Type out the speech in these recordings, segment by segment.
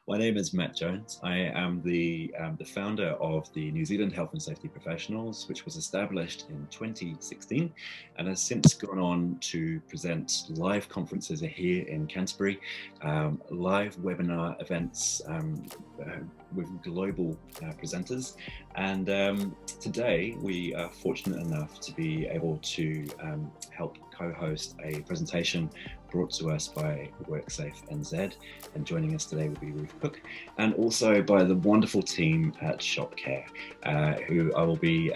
My name is Matt Jones. I am the founder of the New Zealand Health and Safety Professionals, which was established in 2016 and has since gone on to present live conferences here in Canterbury, live webinar events with global presenters. And today we are fortunate enough to be able to help co-host a presentation brought to us by WorkSafe NZ, and joining us today will be Ruth Cook, and also by the wonderful team at Shopcare, who I will be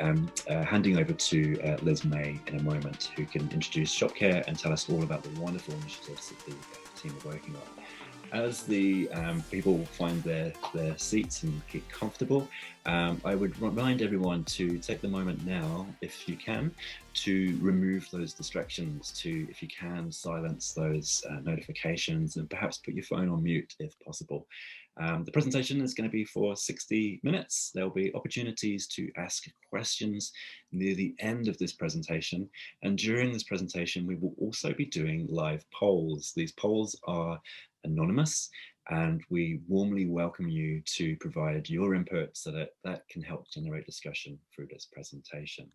handing over to Liz May in a moment, who can introduce Shopcare and tell us all about the wonderful initiatives that the team are working on. As the people find their seats and get comfortable, I would remind everyone to take the moment now, if you can, to remove those distractions, to, if you can, silence those notifications, and perhaps put your phone on mute if possible. The presentation is going to be for 60 minutes. There'll be opportunities to ask questions near the end of this presentation. And during this presentation, we will also be doing live polls. These polls are anonymous, and we warmly welcome you to provide your input so that can help generate discussion through this presentation.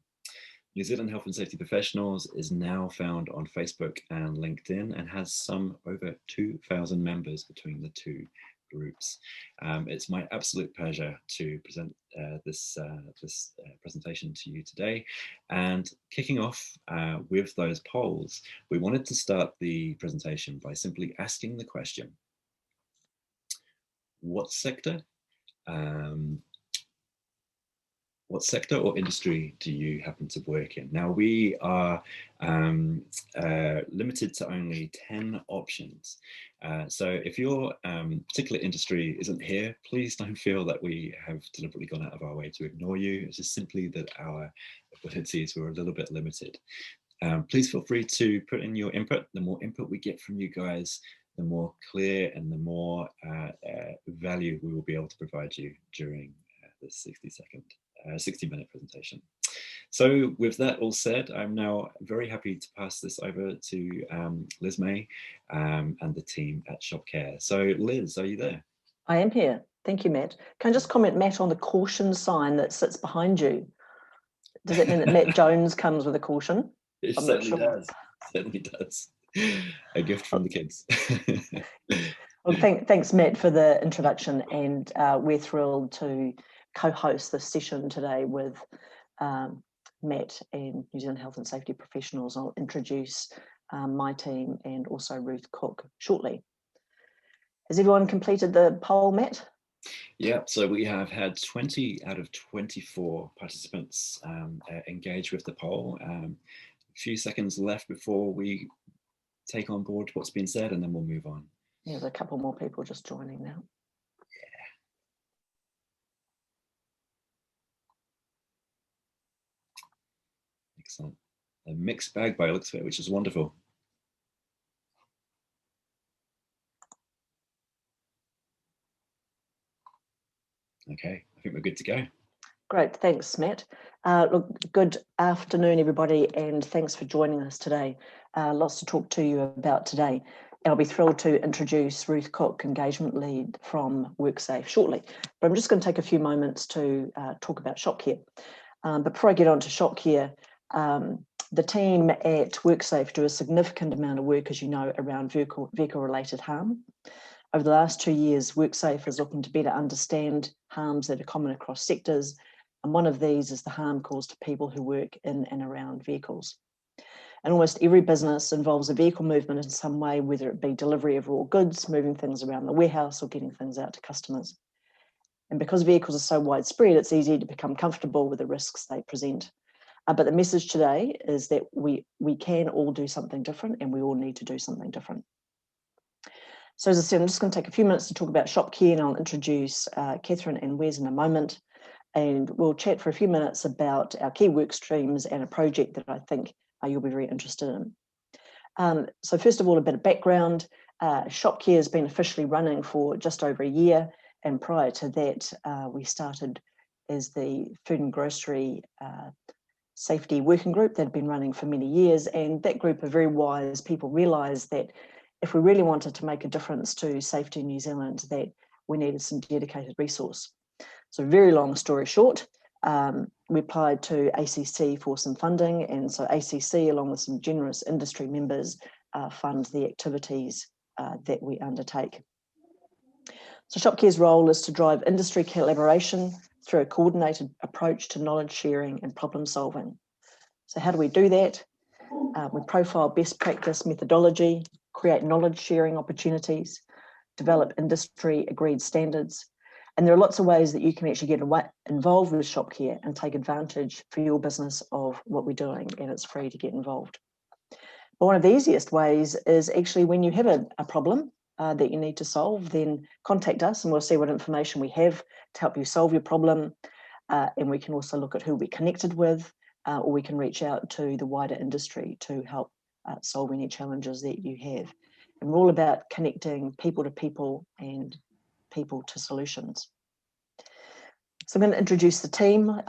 New Zealand Health and Safety Professionals is now found on Facebook and LinkedIn and has some over 2,000 members between the two groups. It's my absolute pleasure to present this presentation to you today. And kicking off with those polls, we wanted to start the presentation by simply asking the question: what sector or industry do you happen to work in? Now, we are limited to only 10 options. So if your particular industry isn't here, please don't feel that we have deliberately gone out of our way to ignore you. It's just simply that our abilities were a little bit limited. Please feel free to put in your input. The more input we get from you guys, the more clear and the more value we will be able to provide you during the 60-minute presentation. So with that all said, I'm now very happy to pass this over to Liz May and the team at Shopcare. So Liz, are you there? I am here. Thank you, Matt. Can I just comment, Matt, on the caution sign that sits behind you? Does that mean that Matt Jones comes with a caution? It certainly does. Certainly does. A gift from the kids. Well, thanks, Matt, for the introduction, and we're thrilled to co-host this session today with Matt and New Zealand Health and Safety Professionals. I'll introduce my team and also Ruth Cook shortly. Has everyone completed the poll, Matt? Yeah, so we have had 20 out of 24 participants engage with the poll. A few seconds left before we take on board what's been said, and then we'll move on. Yeah, there's a couple more people just joining now. Excellent. A mixed bag by the looks of it, which is wonderful. Okay, I think we're good to go. Great, thanks, Matt. Look, good afternoon, everybody, and thanks for joining us today. Lots to talk to you about today. And I'll be thrilled to introduce Ruth Cook, Engagement Lead from WorkSafe shortly. But I'm just going to take a few moments to talk about Shopcare. But before I get on to Shopcare, the team at WorkSafe do a significant amount of work, as you know, around vehicle-related harm. Over the last 2 years, WorkSafe is looking to better understand harms that are common across sectors, and one of these is the harm caused to people who work in and around vehicles. And almost every business involves a vehicle movement in some way, whether it be delivery of raw goods, moving things around the warehouse, or getting things out to customers. And because vehicles are so widespread, it's easy to become comfortable with the risks they present. But the message today is that we can all do something different, and we all need to do something different. So as I said, I'm just going to take a few minutes to talk about Shopcare, and I'll introduce Catherine and Wes in a moment. And we'll chat for a few minutes about our key work streams and a project that I think you'll be very interested in. So first of all, a bit of background. Shopcare has been officially running for just over a year. And prior to that, we started as the Food and Grocery Safety Working Group that had been running for many years. And that group of very wise people realised that if we really wanted to make a difference to safety in New Zealand, that we needed some dedicated resource. So very long story short, we applied to ACC for some funding, and so ACC, along with some generous industry members, fund the activities that we undertake. So Shopcare's role is to drive industry collaboration through a coordinated approach to knowledge sharing and problem solving. So how do we do that? We profile best practice methodology, create knowledge sharing opportunities, develop industry agreed standards. And there are lots of ways that you can actually get involved with Shopcare and take advantage for your business of what we're doing, and it's free to get involved. But one of the easiest ways is actually when you have a problem that you need to solve, then contact us and we'll see what information we have to help you solve your problem. And we can also look at who we're connected with, or we can reach out to the wider industry to help solve any challenges that you have. And we're all about connecting people to people and people to solutions. So I'm going to introduce the team.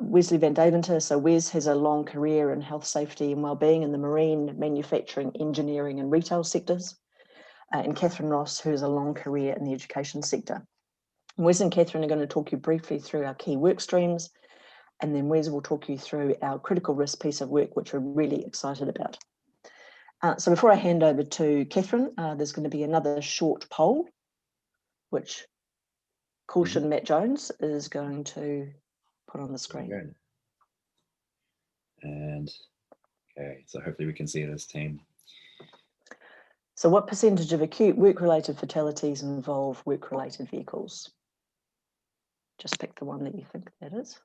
Wesley Van Deventer. So Wes has a long career in health, safety and wellbeing in the marine, manufacturing, engineering and retail sectors. And Catherine Ross, who has a long career in the education sector. And Wes and Catherine are going to talk you briefly through our key work streams, and then Wes will talk you through our critical risk piece of work, which we're really excited about. So before I hand over to Catherine, there's going to be another short poll, which Caution Matt Jones is going to put on the screen. Okay. And okay, so hopefully we can see this team. So what percentage of acute work-related fatalities involve work-related vehicles? Just pick the one that you think that is.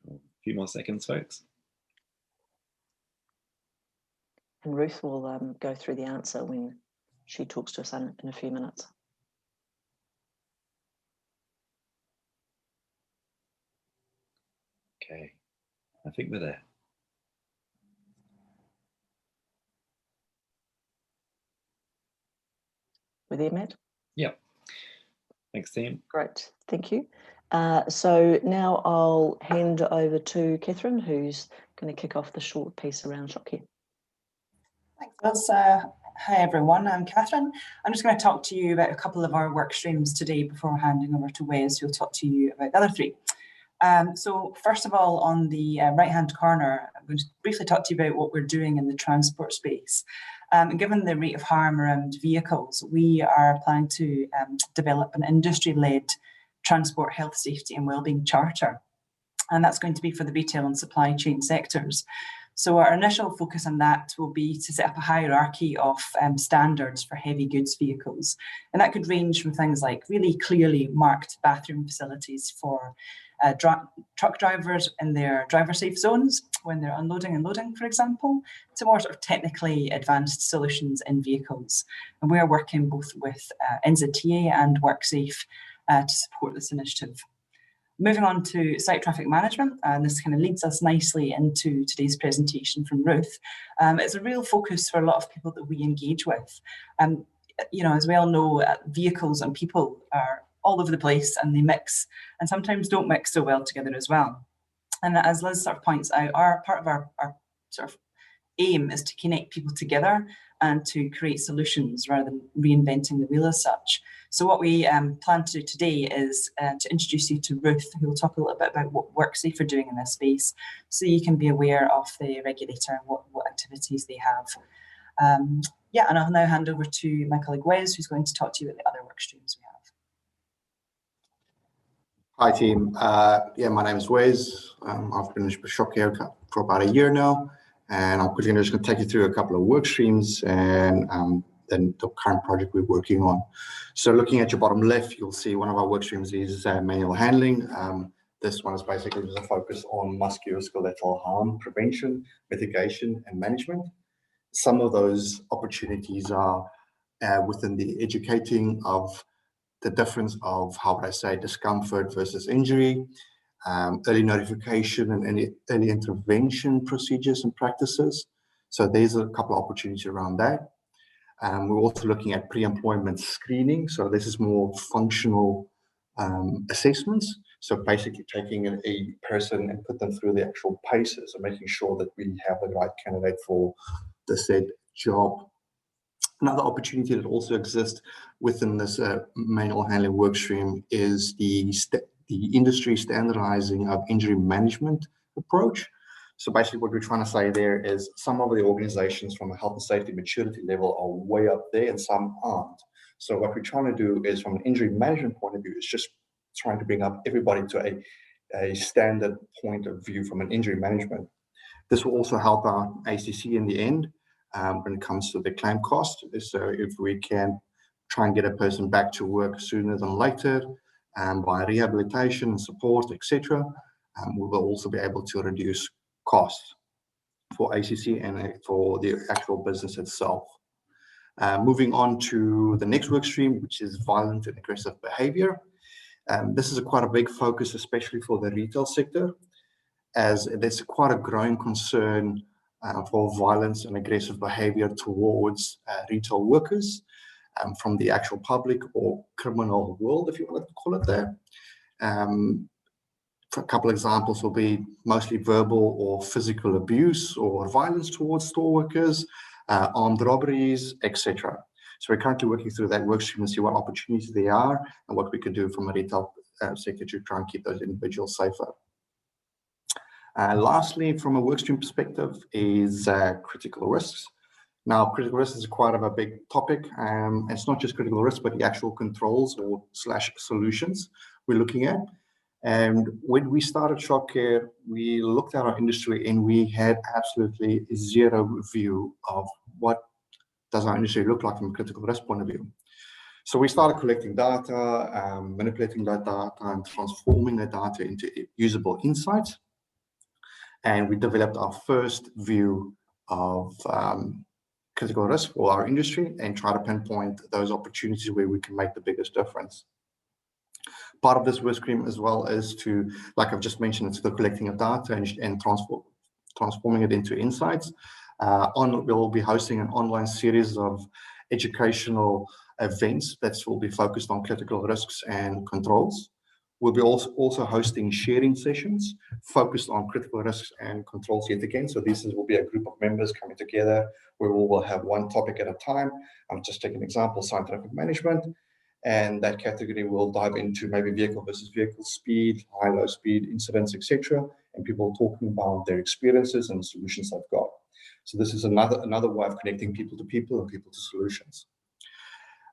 A few more seconds, folks. And Ruth will go through the answer when she talks to us in a few minutes. Okay, I think we're there. We're there, Matt? Yep. Thanks, team. Great, thank you. So now I'll hand over to Catherine, who's going to kick off the short piece around Shopcare. Thanks, Liz. Hi everyone, I'm Catherine. I'm just going to talk to you about a couple of our work streams today before handing over to Wes, who'll talk to you about the other three. So first of all, on the right-hand corner, I'm going to briefly talk to you about what we're doing in the transport space. And given the rate of harm around vehicles, we are planning to develop an industry-led transport health, safety and wellbeing charter. And that's going to be for the retail and supply chain sectors. So our initial focus on that will be to set up a hierarchy of standards for heavy goods vehicles. And that could range from things like really clearly marked bathroom facilities for truck drivers in their driver-safe zones when they're unloading and loading, for example, to more sort of technically advanced solutions in vehicles. And we're working both with NZTA and WorkSafe to support this initiative. Moving on to site traffic management, and this kind of leads us nicely into today's presentation from Ruth. It's a real focus for a lot of people that we engage with. You know, as we all know, vehicles and people are all over the place and they mix and sometimes don't mix so well together as well. And as Liz sort of points out, part of our sort of aim is to connect people together and to create solutions rather than reinventing the wheel as such. So what we plan to do today is to introduce you to Ruth, who will talk a little bit about what WorkSafe are doing in this space, so you can be aware of the regulator and what activities they have. Yeah, and I'll now hand over to my colleague Wes, who's going to talk to you about the other work streams we have. Hi team, yeah, my name is Wes. I've been with Shopcare for about a year now, and I'm quickly just going to take you through a couple of work streams and then the current project we're working on. So looking at your bottom left, you'll see one of our work streams is manual handling. This one is basically just a focus on musculoskeletal harm prevention, mitigation and management. Some of those opportunities are within the educating of the difference of, how would I say, discomfort versus injury, early notification and any early intervention procedures and practices. So there's a couple of opportunities around that. We're also looking at pre-employment screening. So this is more functional assessments. So basically taking a person and put them through the actual paces and making sure that we have the right candidate for the said job. Another opportunity that also exists within this manual handling workstream is the industry standardizing of injury management approach. So basically what we're trying to say there is some of the organizations from a health and safety maturity level are way up there and some aren't. So what we're trying to do is, from an injury management point of view, is just trying to bring up everybody to a standard point of view from an injury management. This will also help our ACC in the end when it comes to the claim cost. So if we can try and get a person back to work sooner than later by rehabilitation and support, etc., we will also be able to reduce costs for ACC and for the actual business itself. Moving on to the next work stream, which is violent and aggressive behavior. This is quite a big focus, especially for the retail sector, as there's quite a growing concern for violence and aggressive behavior towards retail workers from the actual public or criminal world, if you want to call it that. A couple of examples will be mostly verbal or physical abuse or violence towards store workers, armed robberies, etc. So we're currently working through that workstream and see what opportunities there are and what we can do from a retail sector to try and keep those individuals safer. Lastly, from a workstream perspective, is critical risks. Now, critical risks is quite of a big topic. It's not just critical risks, but the actual controls or / solutions we're looking at. And when we started Shopcare, we looked at our industry and we had absolutely zero view of what does our industry look like from a critical risk point of view. So we started collecting data, manipulating that data and transforming the data into usable insights. And we developed our first view of critical risk for our industry and try to pinpoint those opportunities where we can make the biggest difference. Part of this work stream as well is to, like I've just mentioned, it's the collecting of data and transforming it into insights. We'll be hosting an online series of educational events that will be focused on critical risks and controls. We'll be also hosting sharing sessions focused on critical risks and controls yet again. So this will be a group of members coming together where we will have one topic at a time. I'm just taking an example, scientific management. And that category will dive into maybe vehicle versus vehicle speed, high-low speed incidents, etc. And people talking about their experiences and the solutions they've got. So this is another way of connecting people to people and people to solutions.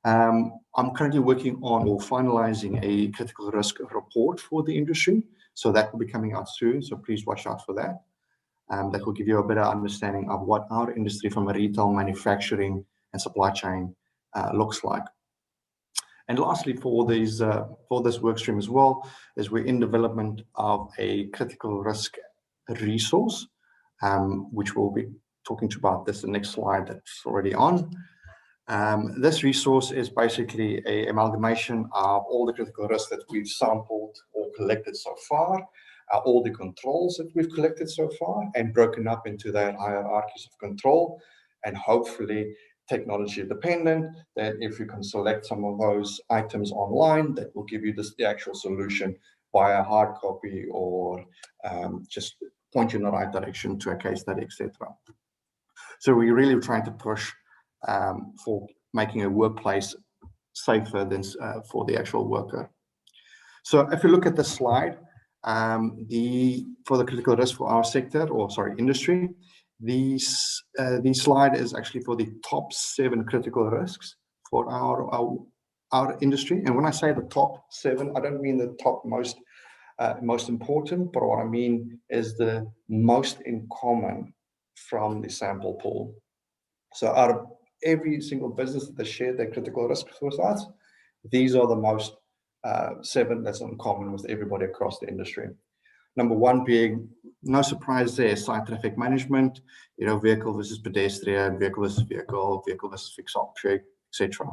I'm currently working on or finalizing a critical risk report for the industry. So that will be coming out soon. So please watch out for that. That will give you a better understanding of what our industry from a retail, manufacturing, and supply chain looks like. And lastly, for this work stream as well, is we're in development of a critical risk resource, which we'll be talking about this in the next slide that's already on. This resource is basically an amalgamation of all the critical risks that we've sampled or collected so far, all the controls that we've collected so far, and broken up into their hierarchies of control, and hopefully technology dependent, that if you can select some of those items online, that will give you the actual solution via hard copy or just point you in the right direction to a case study, etc. So we're really trying to push for making a workplace safer than for the actual worker. So if you look at the slide, for the critical risk for our sector, industry, this slide is actually for the top 7 critical risks for our industry. And when I say the top 7, I don't mean the top most important, but what I mean is the most in common from the sample pool. So out of every single business that they share their critical risk with us, these are the most 7 that's in common with everybody across the industry. Number 1 being, no surprise there, scientific management, vehicle versus pedestrian, vehicle versus vehicle, vehicle versus fixed object, etc.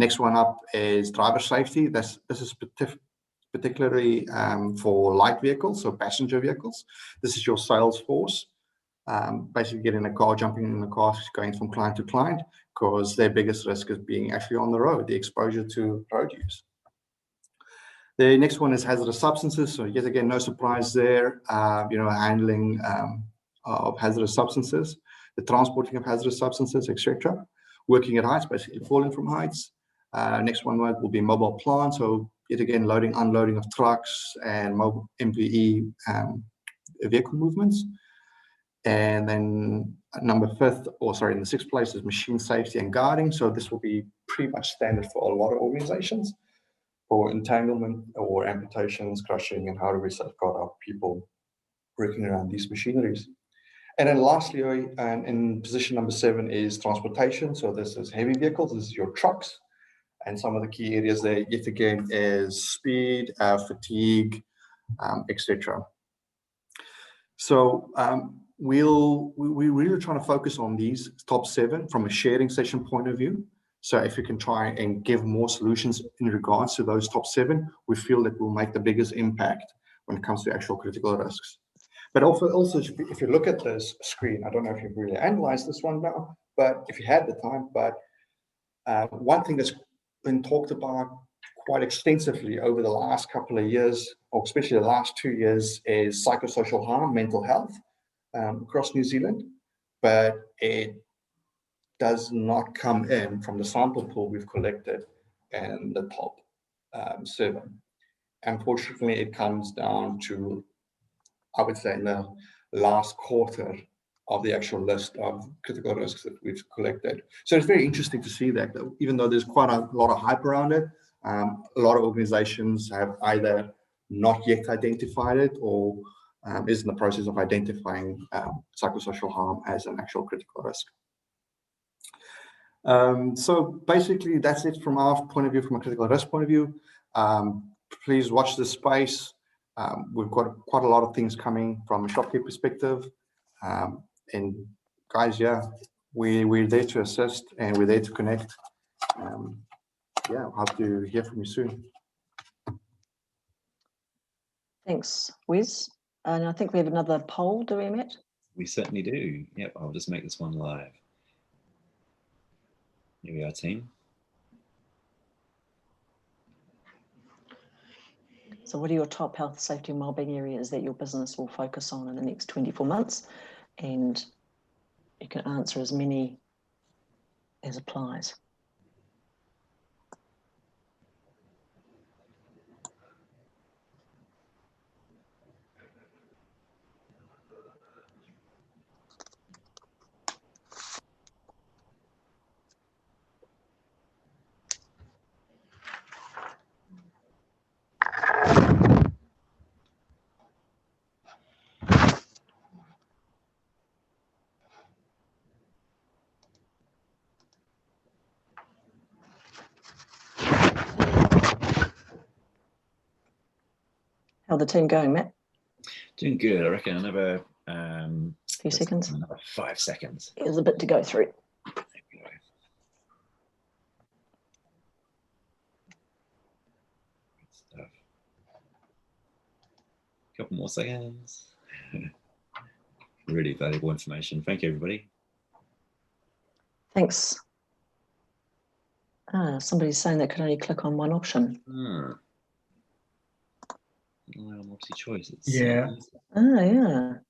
Next one up is driver safety. This is particularly for light vehicles, so passenger vehicles. This is your sales force, basically getting in a car, jumping in the car, going from client to client, because their biggest risk is being actually on the road, the exposure to road use. The next one is hazardous substances. So yet again, no surprise there, handling of hazardous substances, the transporting of hazardous substances, etc. Working at heights, basically falling from heights. Next one will be mobile plant. So yet again, loading, unloading of trucks and mobile MPE vehicle movements. And then in the sixth place is machine safety and guarding. So this will be pretty much standard for a lot of organizations for entanglement or amputations, crushing, and how do we safeguard our people working around these machineries. And then lastly, in position number 7 is transportation. So this is heavy vehicles, this is your trucks. And some of the key areas there, yet again, is speed, fatigue, etc. So we're really trying to focus on these top 7 from a sharing session point of view. So if we can try and give more solutions in regards to those top 7, we feel that will make the biggest impact when it comes to actual critical risks. But also, if you look at this screen, I don't know if you've really analyzed this one now, but if you had the time, but one thing that's been talked about quite extensively over the last couple of years, or especially the last 2 years, is psychosocial harm, mental health across New Zealand, but it does not come in from the sample pool we've collected in the top 7. Unfortunately, it comes down to, I would say, in the last quarter of the actual list of critical risks that we've collected. So it's very interesting to see that, even though there's quite a lot of hype around it, a lot of organizations have either not yet identified it or is in the process of identifying psychosocial harm as an actual critical risk. So basically, that's it from our point of view, from a critical risk point of view. Please watch this space. We've got quite a lot of things coming from a Shopcare perspective. And guys, we're there to assist and we're there to connect. I'll have to hear from you soon. Thanks, Wes. And I think we have another poll, do we, Matt? We certainly do. Yep, I'll just make this one live. Here we are, team. So what are your top health, safety and wellbeing areas that your business will focus on in the next 24 months? And you can answer as many as applies. How's the team going, Matt? Doing good. I reckon another few seconds. Another 5 seconds. There's a bit to go through. There we go. Good stuff. A couple more seconds. Really valuable information. Thank you, everybody. Thanks. Somebody's saying they could only click on one option. Multi-choice. Yeah.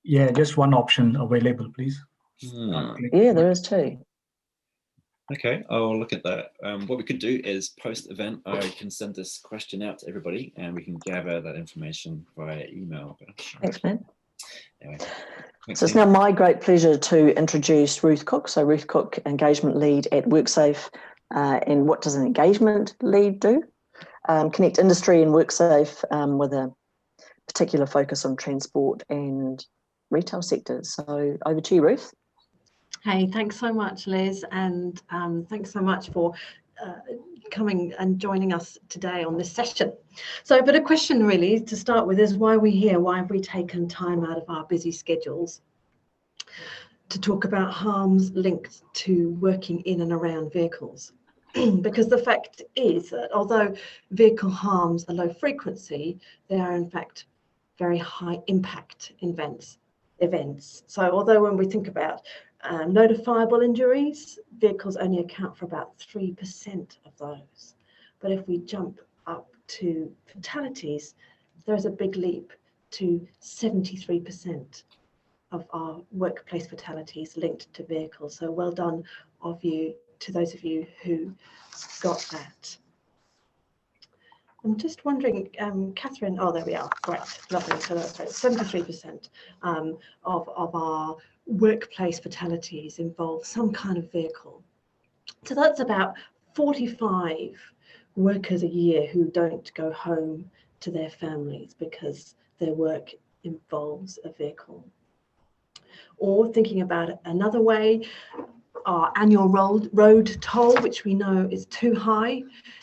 Yeah, just one option available, please. Yeah, there is 2. Okay, I'll look at that. What we could do is post-event, I can send this question out to everybody and we can gather that information via email. Thanks, Matt. Anyway, so it's now my great pleasure to introduce Ruth Cook. So Ruth Cook, engagement lead at WorkSafe. And what does an engagement lead do? Connect industry and WorkSafe with a particular focus on transport and retail sectors. So over to you, Ruth. Hey, thanks so much, Liz, and thanks so much for coming and joining us today on this session. So, but a question really to start with is why are we here? Why have we taken time out of our busy schedules to talk about harms linked to working in and around vehicles? because the fact is that although vehicle harms are low frequency, they are in fact very high impact events. So although when we think about notifiable injuries, vehicles only account for about 3% of those. But if we jump up to fatalities, there's a big leap to 73% of our workplace fatalities linked to vehicles. So well done to those of you who got that. I'm just wondering, Catherine, oh, there we are, great, lovely, so that's right, 73% of our workplace fatalities involve some kind of vehicle. So that's about 45 workers a year who don't go home to their families because their work involves a vehicle. Or thinking about it another way, our annual road toll, which we know is too high,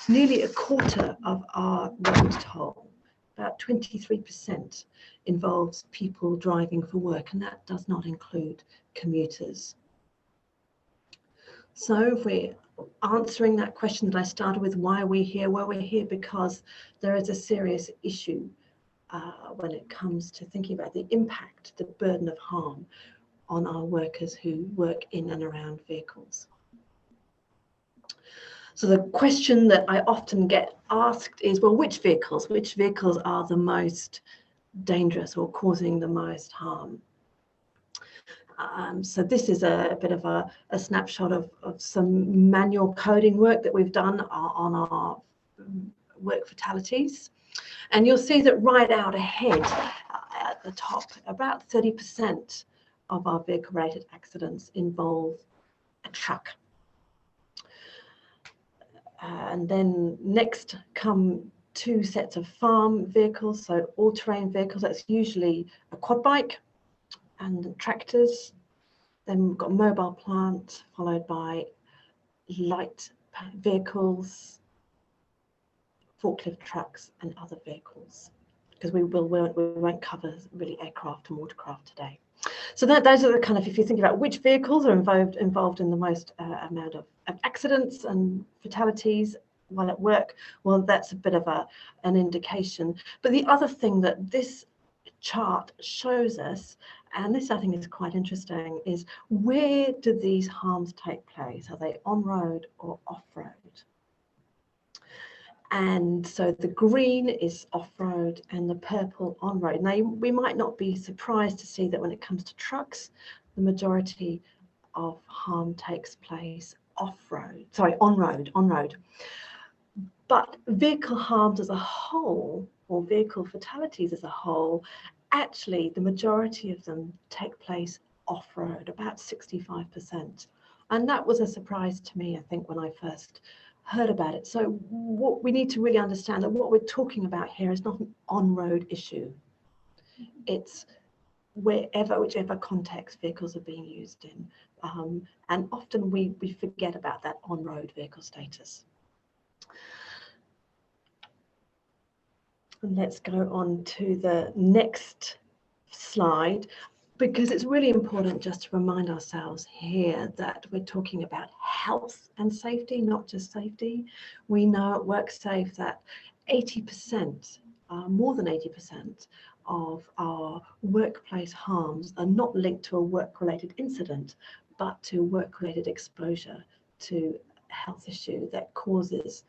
nearly a quarter of our road toll, about 23%, involves people driving for work, and that does not include commuters. So if we're answering that question that I started with, why are we here? Well, we're here because there is a serious issue when it comes to thinking about the impact, the burden of harm on our workers who work in and around vehicles. So the question that I often get asked is, well, which vehicles are the most dangerous or causing the most harm? So this is a bit of a snapshot of some manual coding work that we've done on our work fatalities. And you'll see that right out ahead at the top, about 30% of our vehicle-related accidents involve a truck. And then next come two sets of farm vehicles, so all-terrain vehicles. That's usually a quad bike and tractors. Then we've got mobile plant, followed by light vehicles, forklift trucks, and other vehicles, because we won't cover really aircraft and watercraft today. So those are the kind of, if you think about which vehicles are involved in the most amount of accidents and fatalities while at work, well, that's a bit of an indication. But the other thing that this chart shows us, and this I think is quite interesting, is where do these harms take place? Are they on road or off road? And so the green is off-road and the purple on-road. Now, we might not be surprised to see that when it comes to trucks, the majority of harm takes place on-road. But vehicle harms as a whole, or vehicle fatalities as a whole, actually the majority of them take place off-road, about 65%. And that was a surprise to me, I think, when I first heard about it. So what we need to really understand that what we're talking about here is not an on-road issue. It's whichever context vehicles are being used in. And often we forget about that on-road vehicle status. And let's go on to the next slide, because it's really important just to remind ourselves here that we're talking about health and safety, not just safety. We know at WorkSafe that 80%, more than 80% of our workplace harms are not linked to a work-related incident, but to work-related exposure to a health issue that causes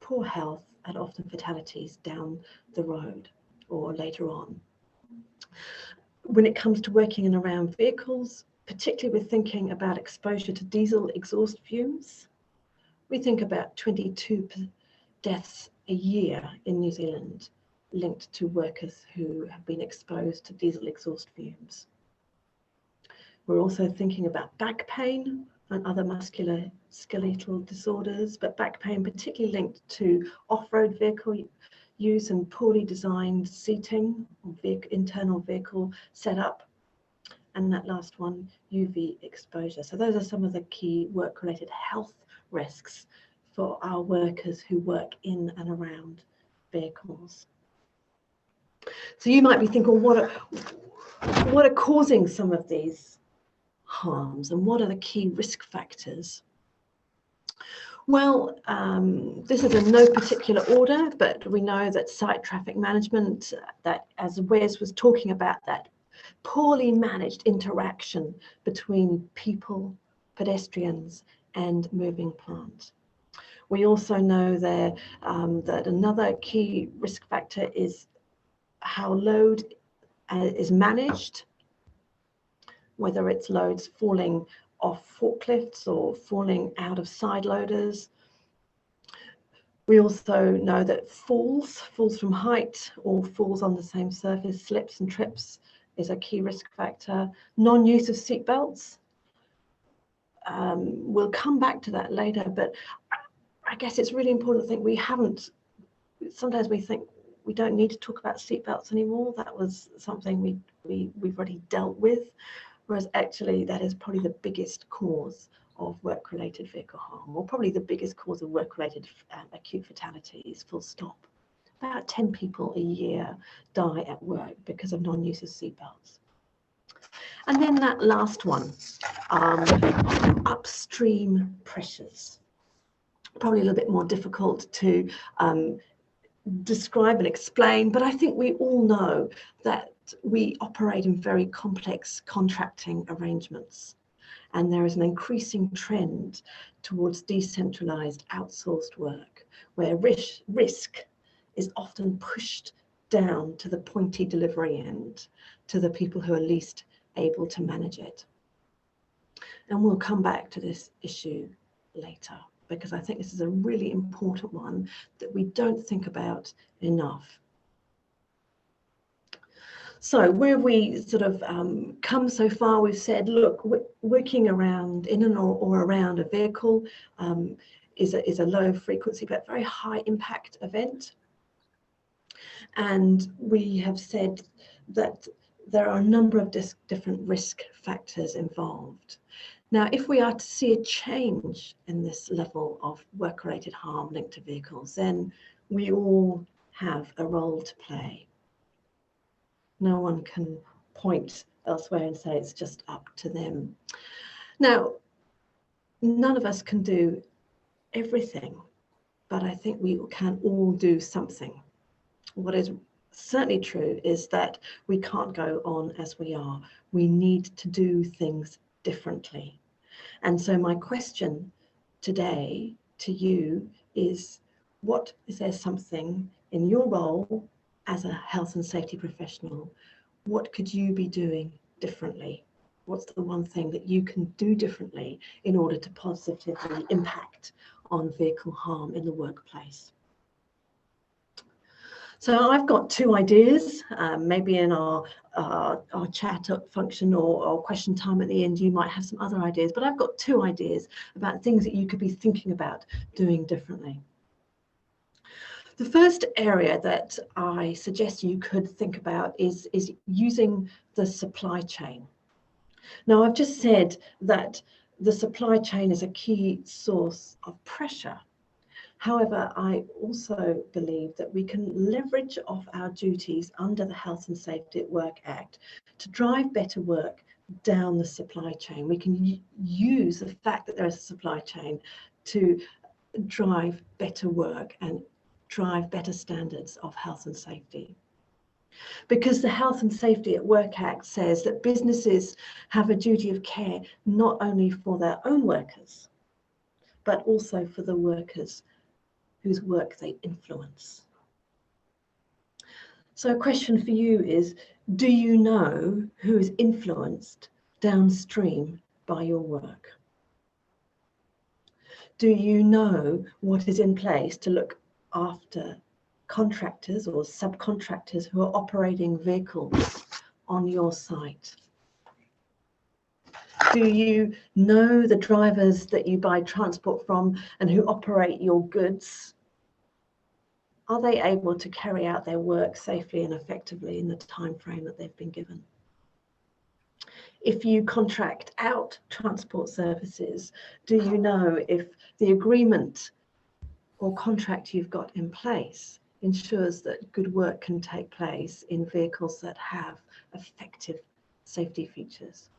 poor health and often fatalities down the road or later on. When it comes to working in and around vehicles, particularly with thinking about exposure to diesel exhaust fumes, we think about 22 deaths a year in New Zealand linked to workers who have been exposed to diesel exhaust fumes. We're also thinking about back pain and other musculoskeletal disorders, but back pain particularly linked to off-road vehicle use and poorly designed seating, internal vehicle setup, and that last one, UV exposure. So those are some of the key work-related health risks for our workers who work in and around vehicles. So you might be thinking, well, what are causing some of these harms and what are the key risk factors? Well, this is in no particular order, but we know that site traffic management, that as Wes was talking about, that poorly managed interaction between people, pedestrians, and moving plant. We also know there that another key risk factor is how load is managed, whether it's loads falling off forklifts or falling out of side loaders. We also know that falls from height or falls on the same surface, slips and trips, is a key risk factor. Non-use of seat belts. We'll come back to that later, but I guess it's really important to think sometimes we think we don't need to talk about seat belts anymore. That was something we've already dealt with, whereas actually that is probably the biggest cause of work-related vehicle harm, or probably the biggest cause of work-related acute fatalities, full stop. About 10 people a year die at work because of non-use of seatbelts. And then that last one, upstream pressures. Probably a little bit more difficult to describe and explain, but I think we all know that we operate in very complex contracting arrangements. And there is an increasing trend towards decentralized outsourced work, where risk is often pushed down to the pointy delivery end, to the people who are least able to manage it. And we'll come back to this issue later, because I think this is a really important one that we don't think about enough. So where have we sort of come so far? We've said, look, working around in and or around a vehicle is a low frequency but very high impact event. And we have said that there are a number of different risk factors involved. Now, if we are to see a change in this level of work-related harm linked to vehicles, then we all have a role to play. No one can point elsewhere and say it's just up to them. Now, none of us can do everything, but I think we can all do something. What is certainly true is that we can't go on as we are. We need to do things differently. And so my question today to you is there something in your role as a health and safety professional, what could you be doing differently? What's the one thing that you can do differently in order to positively impact on vehicle harm in the workplace? So I've got two ideas. Maybe in our chat function or question time at the end, you might have some other ideas, but I've got two ideas about things that you could be thinking about doing differently. The first area that I suggest you could think about is using the supply chain. Now, I've just said that the supply chain is a key source of pressure. However, I also believe that we can leverage off our duties under the Health and Safety at Work Act to drive better work down the supply chain. We can use the fact that there is a supply chain to drive better work and drive better standards of health and safety. Because the Health and Safety at Work Act says that businesses have a duty of care not only for their own workers, but also for the workers whose work they influence. So a question for you is, do you know who is influenced downstream by your work? Do you know what is in place to look after contractors or subcontractors who are operating vehicles on your site? Do you know the drivers that you buy transport from and who operate your goods? Are they able to carry out their work safely and effectively in the time frame that they've been given? If you contract out transport services, do you know if the agreement or contract you've got in place ensures that good work can take place in vehicles that have effective safety features?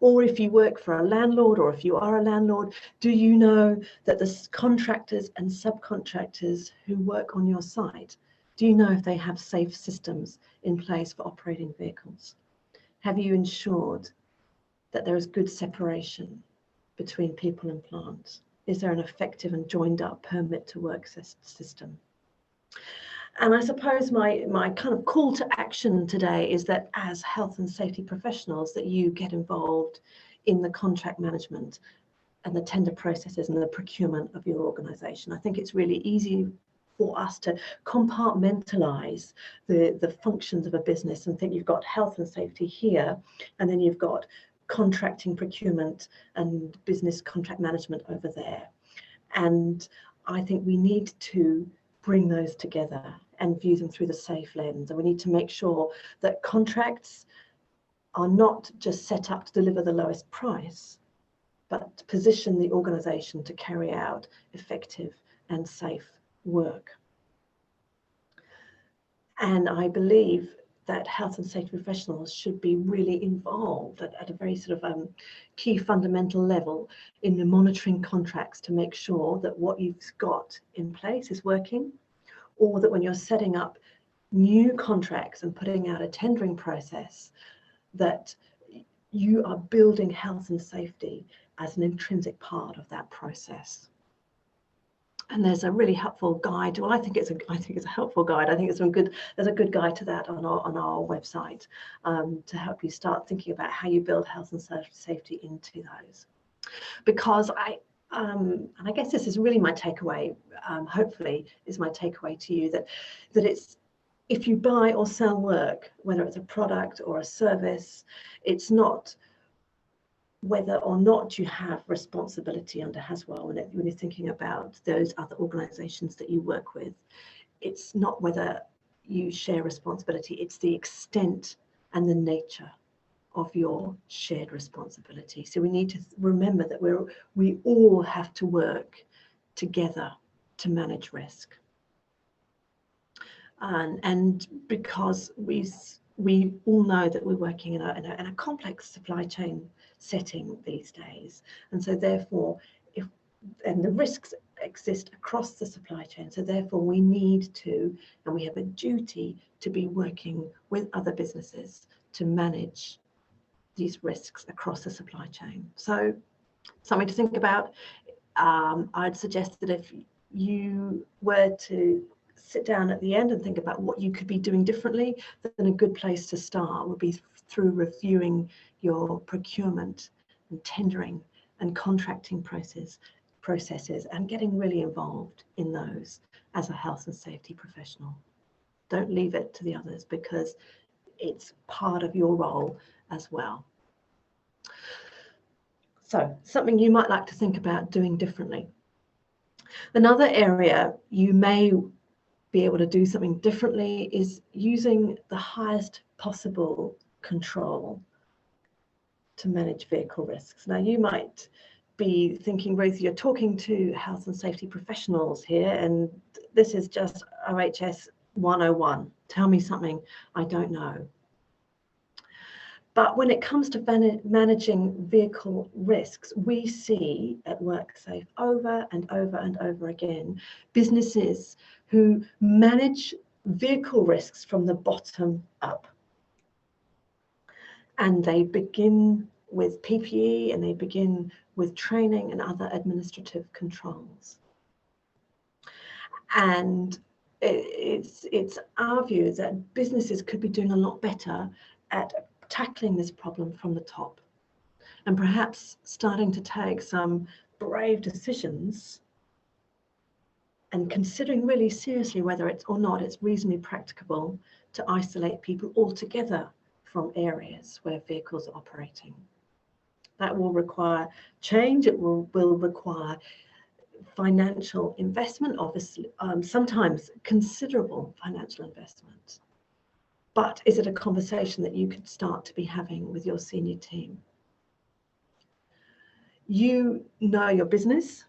Or if you work for a landlord, or if you are a landlord, do you know that the contractors and subcontractors who work on your site, do you know if they have safe systems in place for operating vehicles? Have you ensured that there is good separation between people and plant? Is there an effective and joined up permit to work system? And I suppose my kind of call to action today is that as health and safety professionals, that you get involved in the contract management and the tender processes and the procurement of your organisation. I think it's really easy for us to compartmentalise the functions of a business and think you've got health and safety here, and then you've got contracting, procurement and business contract management over there. And I think we need to bring those together and view them through the safe lens. And we need to make sure that contracts are not just set up to deliver the lowest price, but to position the organisation to carry out effective and safe work. And I believe that health and safety professionals should be really involved at a very sort of key fundamental level in the monitoring contracts to make sure that what you've got in place is working, or that when you're setting up new contracts and putting out a tendering process, that you are building health and safety as an intrinsic part of that process. And there's a really helpful guide. Well, I think it's a helpful guide. I think there's a good guide to that on our website to help you start thinking about how you build health and safety into those. Because and I guess this is really my takeaway. Hopefully, is my takeaway to you that it's, if you buy or sell work, whether it's a product or a service, it's not whether or not you have responsibility under HASWEL when you're thinking about those other organisations that you work with. It's not whether you share responsibility, it's the extent and the nature of your shared responsibility. So we need to remember that we all have to work together to manage risk. And because we all know that we're working in a complex supply chain setting these days, and so therefore and the risks exist across the supply chain, so therefore we need to, and we have a duty to be working with other businesses to manage these risks across the supply chain. So something to think about. I'd suggest that if you were to sit down at the end and think about what you could be doing differently, then a good place to start would be through reviewing your procurement and tendering and contracting processes and getting really involved in those as a health and safety professional. Don't leave it to the others, because it's part of your role as well. So something you might like to think about doing differently. Another area you may be able to do something differently is using the highest possible control to manage vehicle risks. Now, you might be thinking, Ruth, you're talking to health and safety professionals here, and this is just OHS 101. Tell me something I don't know. But when it comes to managing vehicle risks, we see at WorkSafe over and over and over again businesses who manage vehicle risks from the bottom up. And they begin with PPE, and they begin with training and other administrative controls. And it's our view that businesses could be doing a lot better at tackling this problem from the top, and perhaps starting to take some brave decisions and considering really seriously whether it's reasonably practicable to isolate people altogether from areas where vehicles are operating. That will require change. It will require financial investment, obviously, sometimes considerable financial investment. But is it a conversation that you could start to be having with your senior team? You know your business,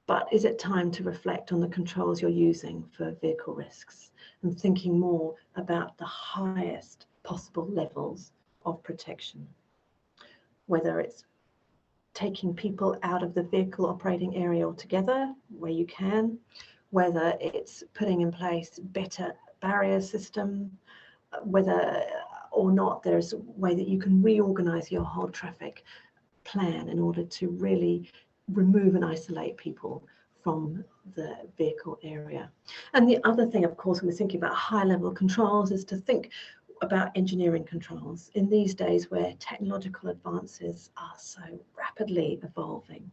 but is it time to reflect on the controls you're using for vehicle risks and thinking more about the highest possible levels of protection? whether it's taking people out of the vehicle operating area altogether where you can, whether it's putting in place better barrier system, whether or not there's a way that you can reorganize your whole traffic plan in order to really remove and isolate people from the vehicle area. And the other thing, of course, when we're thinking about high level controls, is to think about engineering controls in these days where technological advances are so rapidly evolving.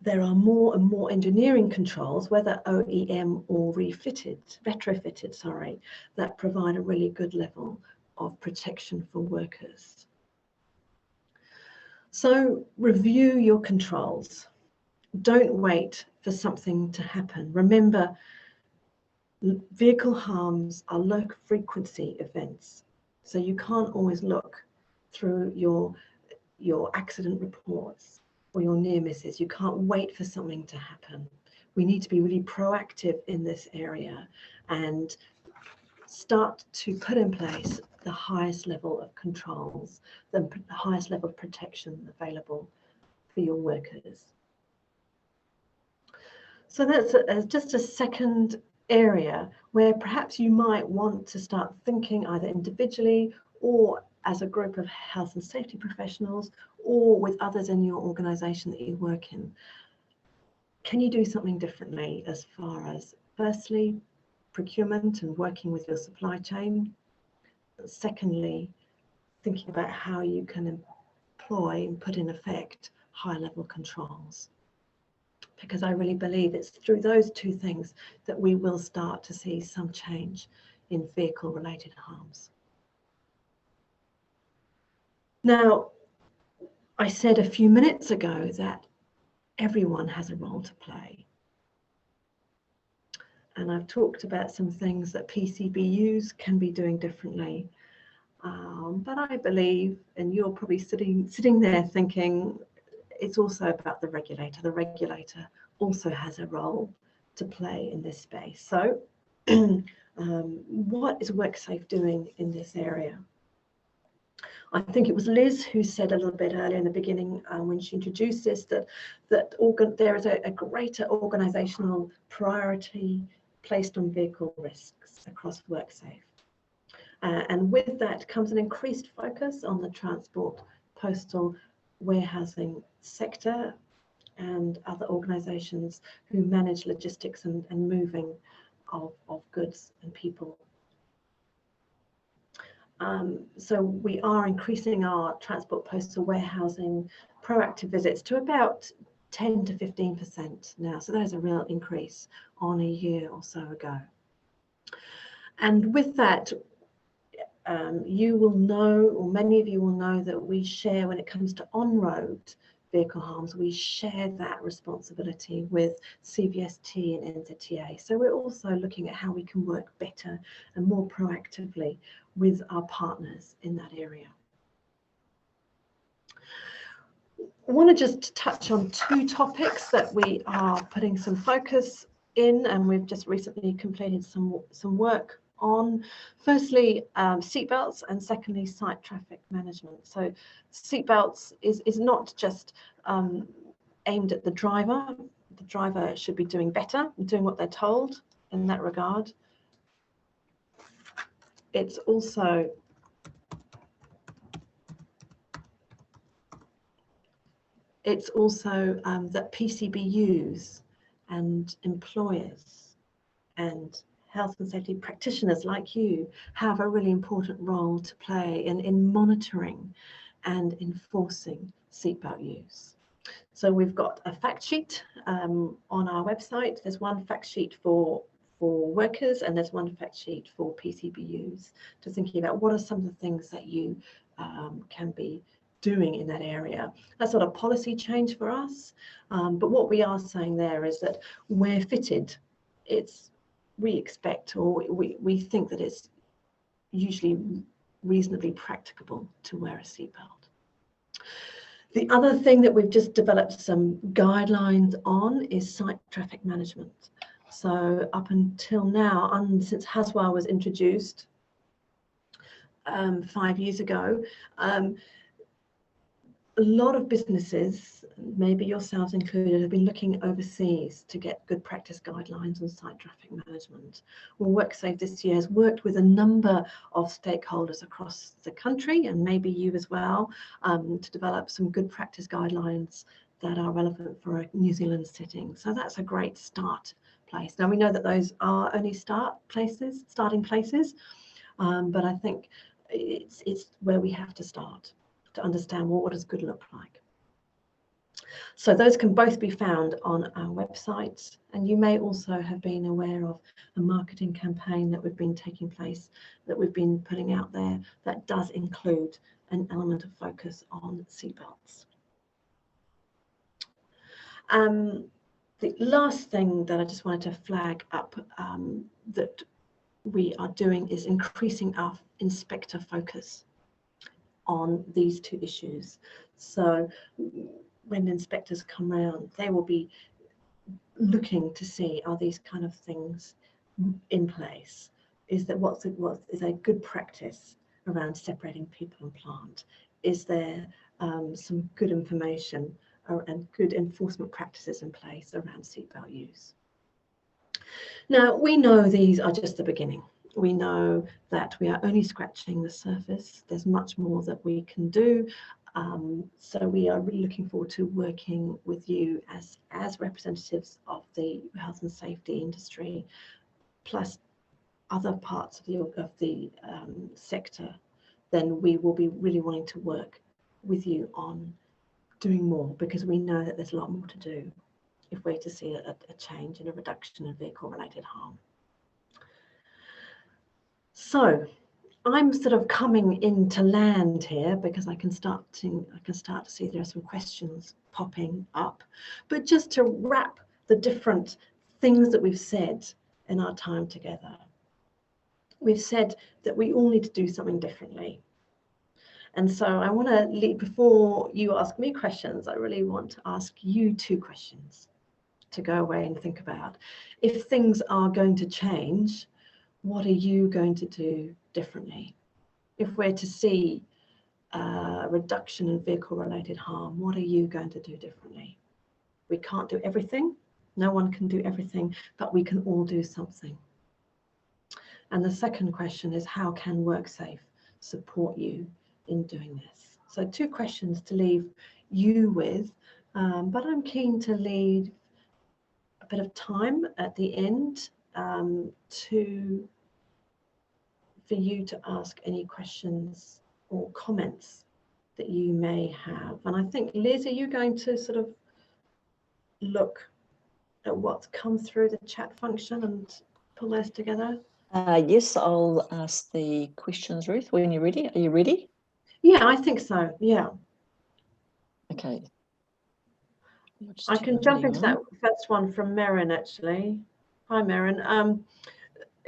There are more and more engineering controls, whether OEM or retrofitted, sorry, that provide a really good level of protection for workers. So review your controls. Don't wait for something to happen. Remember, vehicle harms are low frequency events, so you can't always look through your accident reports or your near misses. You can't wait for something to happen. We need to be really proactive in this area and start to put in place the highest level of controls, the highest level of protection available for your workers. So that's just a second area where perhaps you might want to start thinking either individually or as a group of health and safety professionals or with others in your organisation that you work in. Can you do something differently as far as, firstly, procurement and working with your supply chain? Secondly, thinking about how you can employ and put in effect high-level controls. Because I really believe it's through those two things that we will start to see some change in vehicle-related harms. Now, I said a few minutes ago that everyone has a role to play. And I've talked about some things that PCBUs can be doing differently. But I believe, and you're probably sitting there thinking, it's also about the regulator. The regulator also has a role to play in this space. So what is WorkSafe doing in this area? I think it was Liz who said a little bit earlier in the beginning when she introduced this, that there is a greater organisational priority placed on vehicle risks across WorkSafe. And with that comes an increased focus on the transport, postal, warehousing sector and other organisations who manage logistics and moving of goods and people. So we are increasing our transport, postal, warehousing proactive visits to about 10 to 15% now. So that is a real increase on a year or so ago. And with that, you will know, or many of you will know, that we share, when it comes to on-road vehicle harms, we share that responsibility with CVST and NZTA. So we're also looking at how we can work better and more proactively with our partners in that area. I want to just touch on two topics that we are putting some focus in, and we've just recently completed some work on. Firstly, seatbelts, and secondly, site traffic management. So seatbelts is not just aimed at the driver. The driver should be doing better and doing what they're told in that regard. It's also that PCBUs and employers and health and safety practitioners like you have a really important role to play in monitoring and enforcing seatbelt use. So we've got a fact sheet on our website. There's one fact sheet for workers and there's one fact sheet for PCBUs, to thinking about what are some of the things that you can be doing in that area. That's not a policy change for us, but what we are saying there is that where fitted, we expect, or we think that it's usually reasonably practicable to wear a seatbelt. The other thing that we've just developed some guidelines on is site traffic management. So up until now, since HASWA was introduced, 5 years ago, a lot of businesses, maybe yourselves included, have been looking overseas to get good practice guidelines on site traffic management. Well, WorkSafe this year has worked with a number of stakeholders across the country, and maybe you as well, to develop some good practice guidelines that are relevant for a New Zealand setting. So that's a great start place. Now we know that those are only starting places, but I think it's where we have to start to understand, well, what does good look like. So those can both be found on our website, and you may also have been aware of a marketing campaign that we've been taking place, that we've been putting out there, that does include an element of focus on seatbelts. The last thing that I just wanted to flag up that we are doing is increasing our inspector focus on these two issues. So when inspectors come around, they will be looking to see, are these kind of things in place? Is that what is a good practice around separating people and plant? Is there some good information and good enforcement practices in place around seatbelt use? Now, we know these are just the beginning. We know that we are only scratching the surface. There's much more that we can do. So we are really looking forward to working with you as representatives of the health and safety industry, plus other parts of the sector. Then we will be really wanting to work with you on doing more, because we know that there's a lot more to do if we're to see a change and a reduction in vehicle-related harm. So I'm sort of coming into land here, because I can start to see there are some questions popping up. But just to wrap the different things that we've said in our time together, we've said that we all need to do something differently. And so I want to leave, before you ask me questions, I really want to ask you two questions to go away and think about. If things are going to change, what are you going to do differently? If we're to see a reduction in vehicle-related harm, what are you going to do differently? We can't do everything. No one can do everything, but we can all do something. And the second question is, how can WorkSafe support you in doing this? So two questions to leave you with, but I'm keen to leave a bit of time at the end for you to ask any questions or comments that you may have. And I think, Liz, are you going to sort of look at what's come through the chat function and pull those together? Yes, I'll ask the questions, Ruth, when you're ready. Are you ready? Yeah, I think so. Yeah. Okay. I can jump into that first one from Merrin, actually. Hi, Merrin.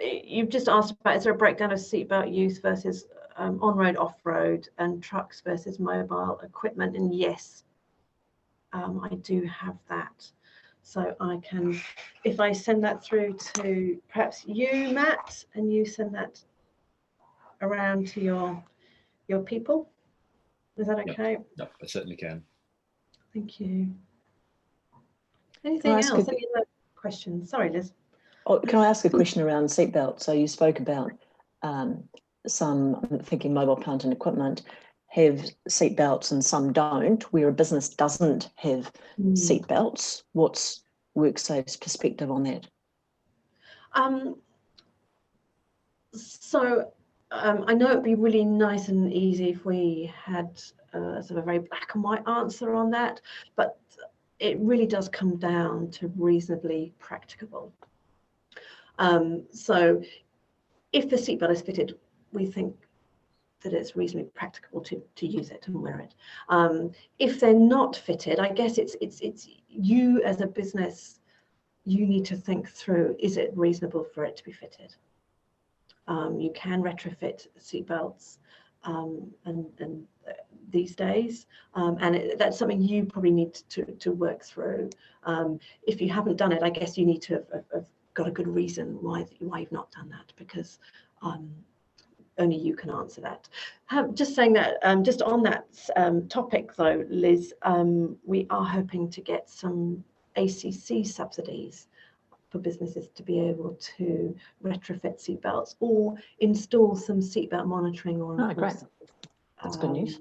You've just asked about, is there a breakdown of seatbelt use versus on-road, off-road, and trucks versus mobile equipment? And yes, I do have that. So I can, if I send that through to perhaps you, Matt, and you send that around to your people. Is that okay? Yep, I certainly can. Thank you. Anything else? Any other questions? Sorry, Liz. Oh, can I ask a question around seatbelts? So you spoke about some, I'm thinking mobile plant and equipment, have seatbelts and some don't, where a business doesn't have seatbelts. What's WorkSafe's perspective on that? I know it'd be really nice and easy if we had sort of a very black and white answer on that, but it really does come down to reasonably practicable. So if the seatbelt is fitted, we think that it's reasonably practicable to use it and wear it. If they're not fitted, I guess it's you as a business, you need to think through, is it reasonable for it to be fitted? You can retrofit seatbelts and these days, and that's something you probably need to work through. If you haven't done it, I guess you need to have got a good reason why you've not done that, because only you can answer that. Just saying that, just on that topic though, Liz, we are hoping to get some ACC subsidies for businesses to be able to retrofit seatbelts or install some seatbelt monitoring or great. That's good news.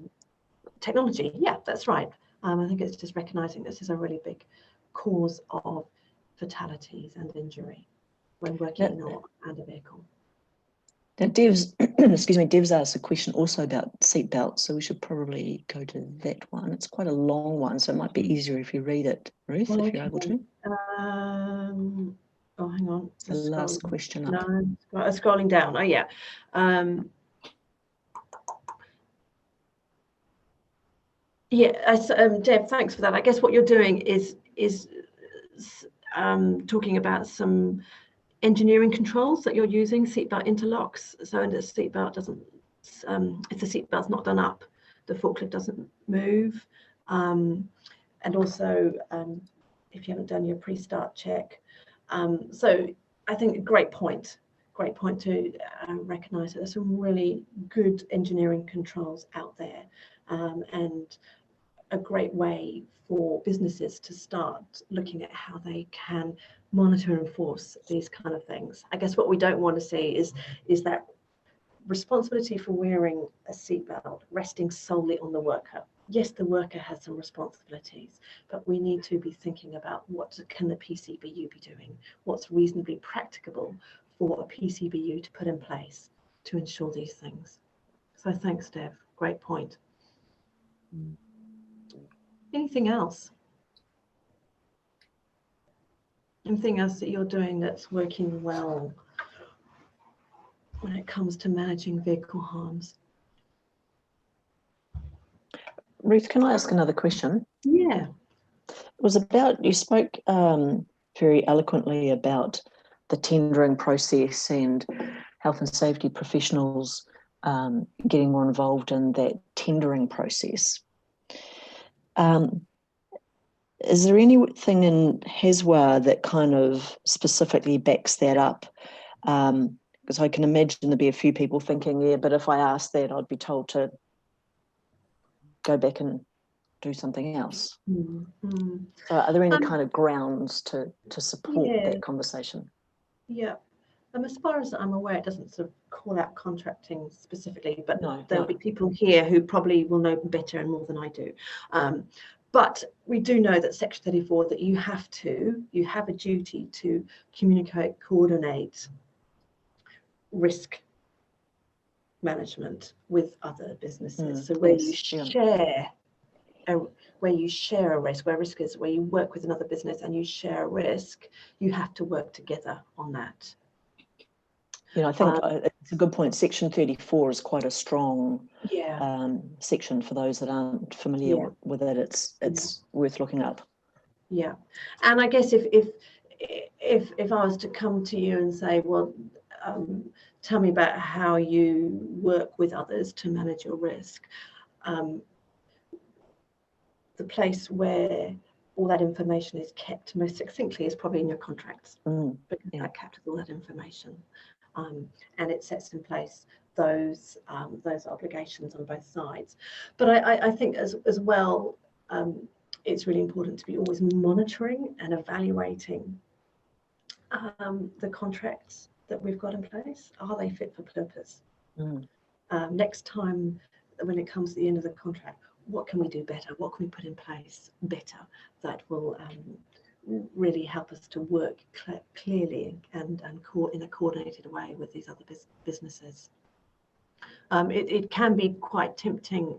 Technology. Yeah, that's right. I think it's just recognizing this is a really big cause of fatalities and injury when working on a vehicle. Now, Dev's, excuse me, Dev's asked a question also about seatbelts, so we should probably go to that one. It's quite a long one, so it might be easier if you read it, Ruth, if you're able to. Oh, hang on. It's the last question up. No, scrolling down. Oh, yeah. Deb, thanks for that. I guess what you're doing is talking about some engineering controls that you're using, seatbelt interlocks. So the seatbelt doesn't, if the seatbelt's not done up, the forklift doesn't move. And also, if you haven't done your pre-start check. So I think a great point to recognise that there's some really good engineering controls out there, and a great way for businesses to start looking at how they can monitor and enforce these kind of things. I guess what we don't want to see is that responsibility for wearing a seatbelt resting solely on the worker. Yes, the worker has some responsibilities, but we need to be thinking about what can the PCBU be doing? What's reasonably practicable for a PCBU to put in place to ensure these things? So thanks, Dev. Great point. Anything else? Anything else that you're doing that's working well when it comes to managing vehicle harms? Ruth, can I ask another question? Yeah. It was about, you spoke very eloquently about the tendering process and health and safety professionals getting more involved in that tendering process. Is there anything in HESWA that kind of specifically backs that up? Because I can imagine there'd be a few people thinking, yeah, but if I asked that, I'd be told to go back and do something else. Mm-hmm. So are there any kind of grounds to support that conversation? Yeah. As far as I'm aware, it doesn't sort of call out contracting specifically, but there'll be people here who probably will know better and more than I do. But we do know that Section 34, that you have a duty to communicate, coordinate risk management with other businesses. So where you share a risk, where risk is, where you work with another business and you share a risk, you have to work together on that. I think it's a good point. Section 34 is quite a strong section for those that aren't familiar with it. It's worth looking up. Yeah, and I guess if I was to come to you and say, well, tell me about how you work with others to manage your risk, the place where all that information is kept most succinctly is probably in your contracts, because that captures all that information. And it sets in place those obligations on both sides. But I think as well, it's really important to be always monitoring and evaluating the contracts that we've got in place. Are they fit for purpose? Next time, when it comes to the end of the contract, what can we do better? What can we put in place better that will really help us to work clearly and in a coordinated way with these other businesses? It can be quite tempting,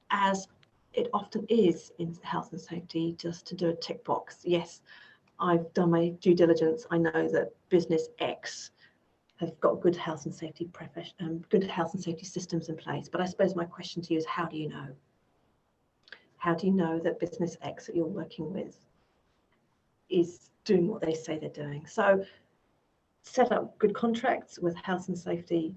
as it often is in health and safety, just to do a tick box. Yes, I've done my due diligence. I know that business X have got good health and safety systems in place. But I suppose my question to you is, how do you know? How do you know that business X that you're working with is doing what they say they're doing? So set up good contracts with health and safety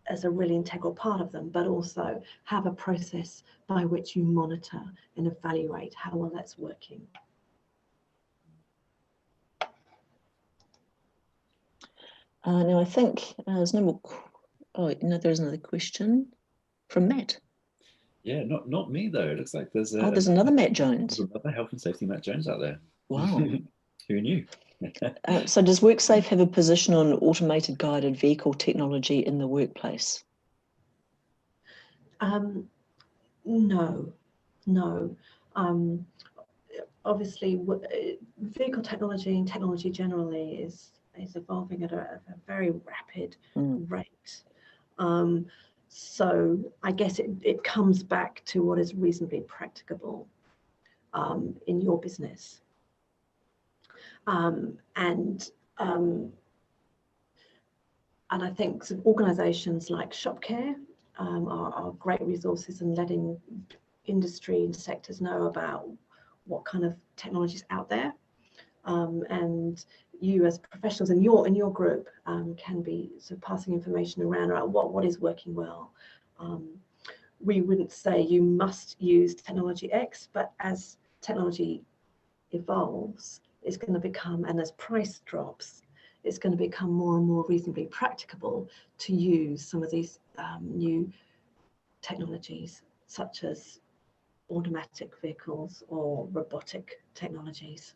as a really integral part of them, but also have a process by which you monitor and evaluate how well that's working. Now I think there's no more Oh, no, there's another question from Matt. Yeah, not me though. It looks like there's there's another Matt Jones. Another health and safety Matt Jones out there. Wow. Who knew? So does WorkSafe have a position on automated guided vehicle technology in the workplace? No. Obviously, vehicle technology and technology generally is evolving at a very rapid rate. So I guess it comes back to what is reasonably practicable in your business. And I think some organisations like Shopcare are great resources in letting industry and sectors know about what kind of technology is out there. And you as professionals in your group can be sort of passing information around what is working well. We wouldn't say you must use technology X, but as technology evolves, it's going to become, and as price drops, it's going to become more and more reasonably practicable to use some of these new technologies, such as automatic vehicles or robotic technologies.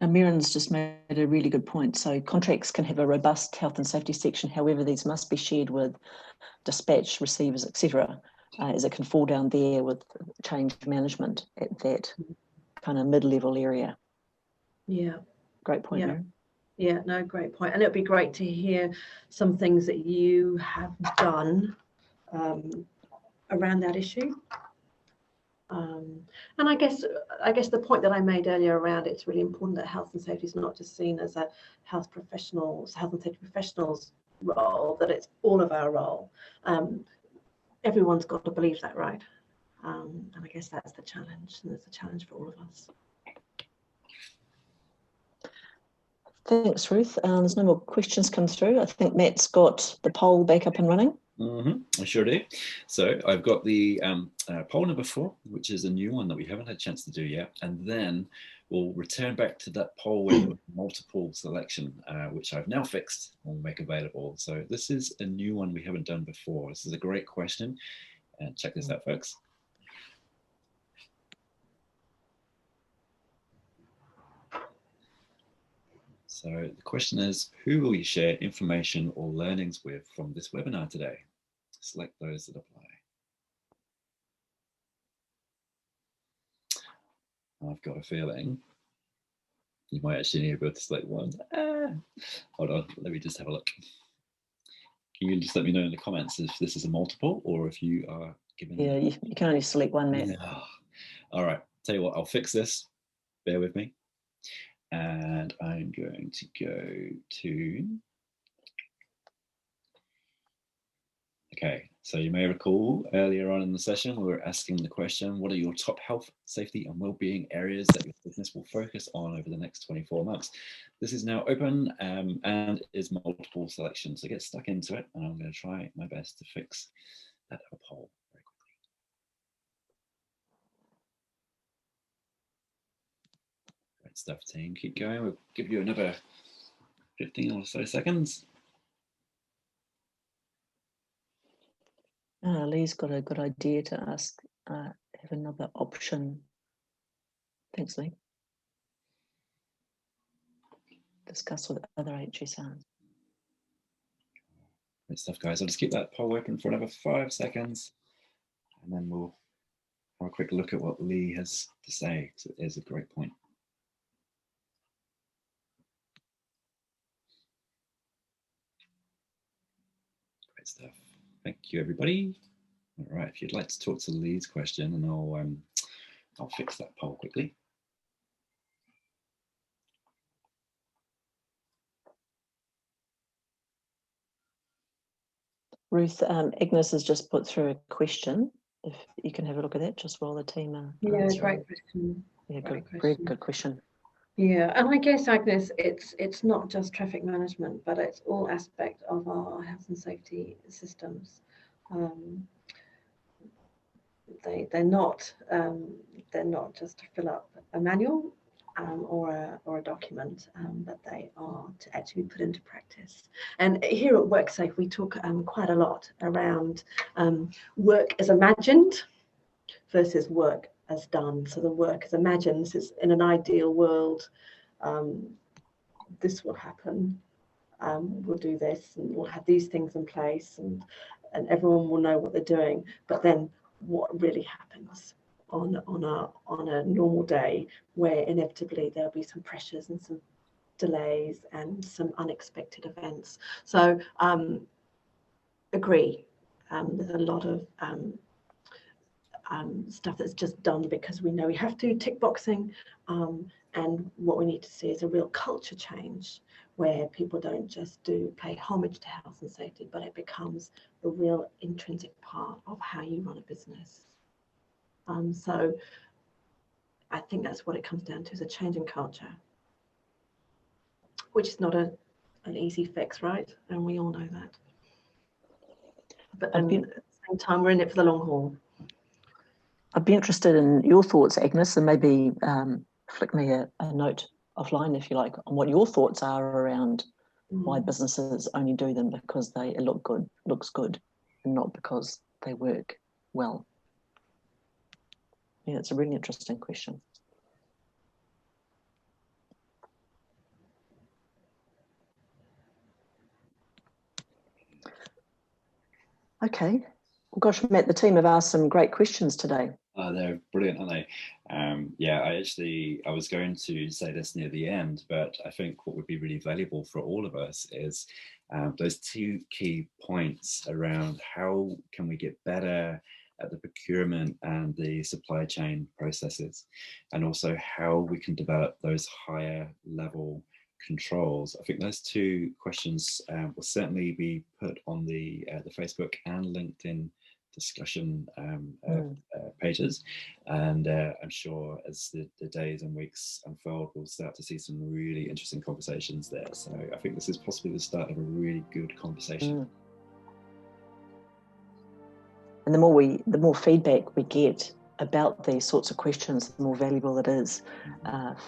Now, Mirren's just made a really good point. So contracts can have a robust health and safety section. However, these must be shared with dispatch, receivers, etc., as it can fall down there with change management at that kind of mid-level area. Yeah. Great point, yeah. Mirren. Yeah, no, great point. And it would be great to hear some things that you have done around that issue. And I guess the point that I made earlier around it's really important that health and safety is not just seen as a health and safety professionals role, that it's all of our role. Everyone's got to believe that, right? And I guess that's the challenge, and it's a challenge for all of us. Thanks, Ruth. There's no more questions come through. I think Matt's got the poll back up and running. I sure do. So I've got the poll number 4, which is a new one that we haven't had a chance to do yet. And then we'll return back to that poll with multiple selection, which I've now fixed and will make available. So this is a new one we haven't done before. This is a great question. And check this out, folks. So the question is, who will you share information or learnings with from this webinar today? Select those that apply. I've got a feeling you might actually need to be able to select one. Hold on, let me just have a look. Can you just let me know in the comments if this is a multiple or if you are given... Yeah, you can only select one, Matt. Yeah. All right, tell you what, I'll fix this. Bear with me. And I'm going to go to... Okay, so you may recall earlier on in the session, we were asking the question, what are your top health, safety and well-being areas that your business will focus on over the next 24 months? This is now open and is multiple selection. So get stuck into it and I'm going to try my best to fix that poll very quickly. Great stuff, team. Keep going. We'll give you another 15 or so seconds. Lee's got a good idea to ask, have another option. Thanks, Lee. Discuss with other HSRs. Great stuff, guys. I'll just keep that poll open for another 5 seconds and then we'll have a quick look at what Lee has to say, because it is a great point. Great stuff. Thank you, everybody. All right, if you'd like to talk to Lee's question, and I'll fix that poll quickly. Ruth, Agnes has just put through a question. If you can have a look at that just while the team are answering. Great question. Yeah, very good question. Yeah, and I guess, Agnes, it's not just traffic management, but it's all aspect of our health and safety systems. They're not just to fill up a manual. or a document, but they are to actually be put into practice. And here at WorkSafe, we talk quite a lot around work as imagined versus work as done. So the work as imagined is, in an ideal world, this will happen. We'll do this, and we'll have these things in place, and everyone will know what they're doing. But then, what really happens on a normal day, where inevitably there'll be some pressures and some delays and some unexpected events. So agree, there's a lot of stuff that's just done because we know we have to, tick boxing, and what we need to see is a real culture change, where people don't just pay homage to health and safety, but it becomes a real intrinsic part of how you run a business. So I think that's what it comes down to, is a change in culture, which is not an easy fix, right? And we all know that. But at the same time, we're in it for the long haul. I'd be interested in your thoughts, Agnes, and maybe flick me a note offline, if you like, on what your thoughts are around why businesses only do them because it looks good, and not because they work well. Yeah, it's a really interesting question. Okay. Well, gosh, Matt, the team have asked some great questions today. They're brilliant, aren't they? Yeah, I was going to say this near the end, but I think what would be really valuable for all of us is those two key points around how can we get better at the procurement and the supply chain processes, and also how we can develop those higher level controls. I think those two questions will certainly be put on the Facebook and LinkedIn discussion pages, and I'm sure as the days and weeks unfold, we'll start to see some really interesting conversations there. So I think this is possibly the start of a really good conversation. And the more feedback we get about these sorts of questions, the more valuable it is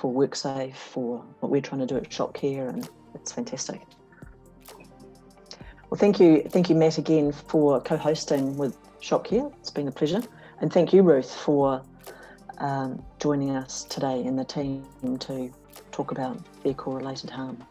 for WorkSafe, for what we're trying to do at Shopcare, and it's fantastic. Well, thank you, Matt, again for co-hosting with Shopcare. It's been a pleasure, and thank you, Ruth, for joining us today and the team to talk about vehicle-related harm.